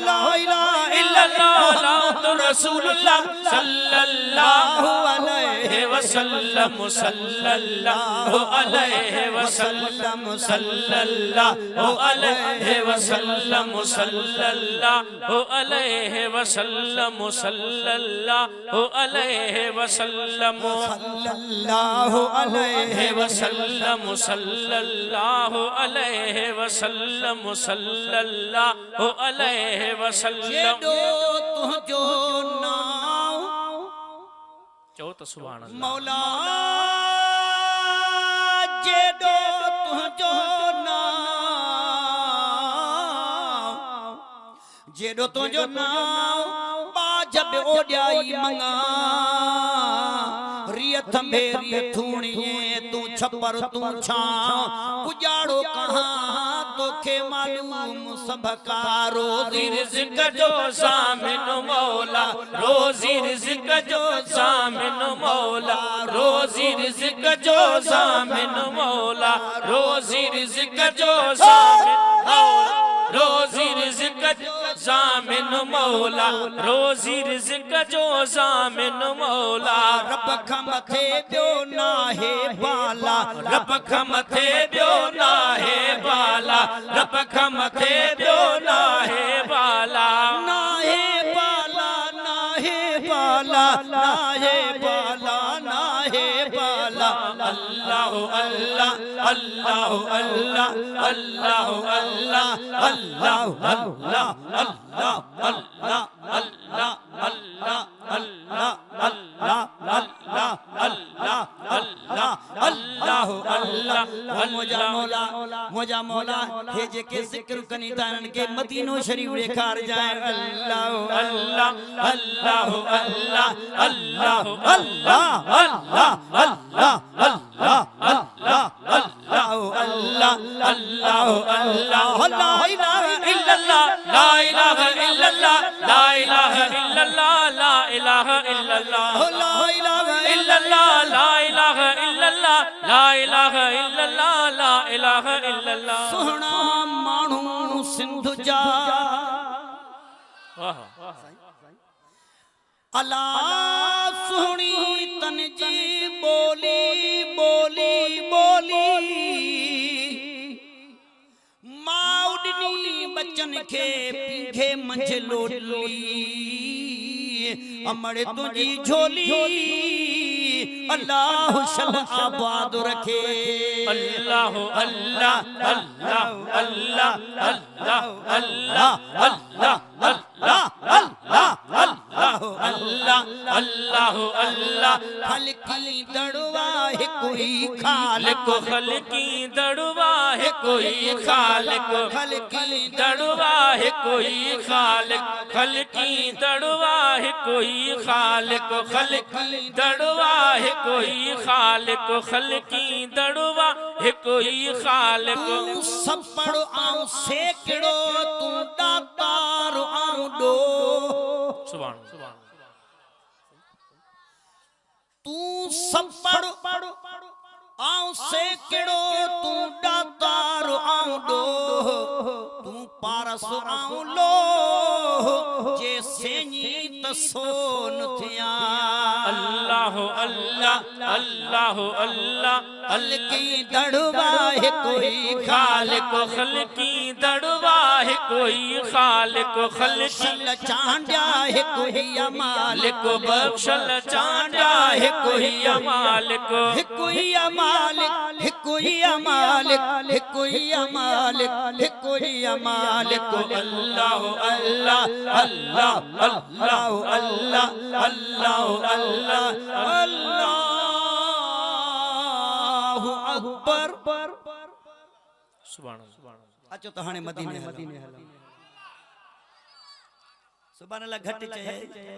ला इलाहा इल्लल्लाह मुहम्मदुर रसूलुल्लाह सल्लल्लाहु अलैहि वसल्लम सल्लल्लाहु अलैहि वसल्लम सल्लल्लाहु अलैहि वसल्लम सल्लल्लाहु अलैहि वसल्लम सल्लल्लाहु अलैहि वसल्लम सल्लल्लाहु अलैहि वसल्लम सल्लल्लाहु अलैहि वसल्लम सल्लल्लाहु अलैहि वसल्लम तुझो नाम चो तो सुभान अल्लाह मौला जेडो तुझो नाम जेडो तुझो नाम बाजब ओडियाई मंगा रियत मेरी थूणी तू छपर तू छा उजाड़ो कहाँ तोखे मालूम सबका रोजी रिज़्क़ जो सामिन मौला रोजी रिज़्क़ जो सामिन मौला रोजी रिज़्क़ जो सामिन मौला रोजी रिज़्क़ जो सामिन मौला रोजी रिज़्क़ जो सामिन मौला रोजी रिज़्क़ जो सामिन मौला रब ख मथे ॿियो नाहे बाला रब ख मथे ॿियो नाहे बाला रब ख मथे ॿियो नाहे बाला नाहे बाला नाहे बाला नाहे बाला नाहे बाला अल्लाह अल्लाह अल्लाह अल्लाह अल्लाह अल्लाह अल्लाह अल्लाह अल्लाह अल्लाह अल्लाह अल्लाह अल्लाह अल्लाह अल्लाह अल्लाह अल्लाह अल्लाह अल्लाह मुजा मौला मुजा मौला हे जेके जिक्र कनी तारन के मदीनो शरीफ रेखार जाए अल्लाह अल्लाह अल्लाह अल्लाह अल्लाह अल्लाह अल्लाह अल्लाह अल्लाह अल्लाह अल्लाह अल्लाह अल्लाह अल्लाह ला इलाहा इल्लल्लाह ला इलाहा इल्लल्लाह ला इलाहा इल्लल्लाह ला इलाहा इल्लल्लाह ला इलाहा इल्लल्लाह ला इलाहा इल्लल्लाह ला इलाहा इल्लल्लाह ला इलाहा इल्लल्लाह सोहना मानू सिंधु जा वाह अला सोहनी तन जी बोली बोली बोली माउडनी बच्चन के पीघे मंझ लोटली अमड़ तुझी झोली अल्लाह शन आबाद रखे अल्लाह अल्लाह अल्लाह अल्लाह अल्लाह अल्लाह अल्लाह अल्लाह अल्लाह अल्लाह अल्लाह अल्लाह खलकी दड़वा है कोई खालिक खलकी दड़वा है कोई खालिक खलकी दड़वा है कोई खालिक खलकी दड़वा है कोई खालिक खलकी दड़वा है कोई खालिक खलकी दड़वा है कोई खालिक सब पढ़ो आऊं सेकड़ो तू दातार आऊं दो सुभान सुभान तू सब पढ़ो आऊं सेकड़ो तू दातार आऊं दो तू पारस आऊं लो जे सेनी तसोन थिया अल्लाह अल्लाह अल्लाह अल्लाह खलकी दड़वा है कोई खालिक खलकी दड़वा है कोई खालिक खलशल चांड्या है कोई मालिक बख्शल चांड्या है कोई मालिक है कोई मालिक है कोई मालिक है कोई मालिक है कोई मालिक अल्लाह अल्लाह अल्लाह अल्लाह अल्लाह अल्लाह अल्लाह अल्लाह अकबर सुभान अल्लाह अचो तो हाने मदीने हला सुभान अल्लाह घट चए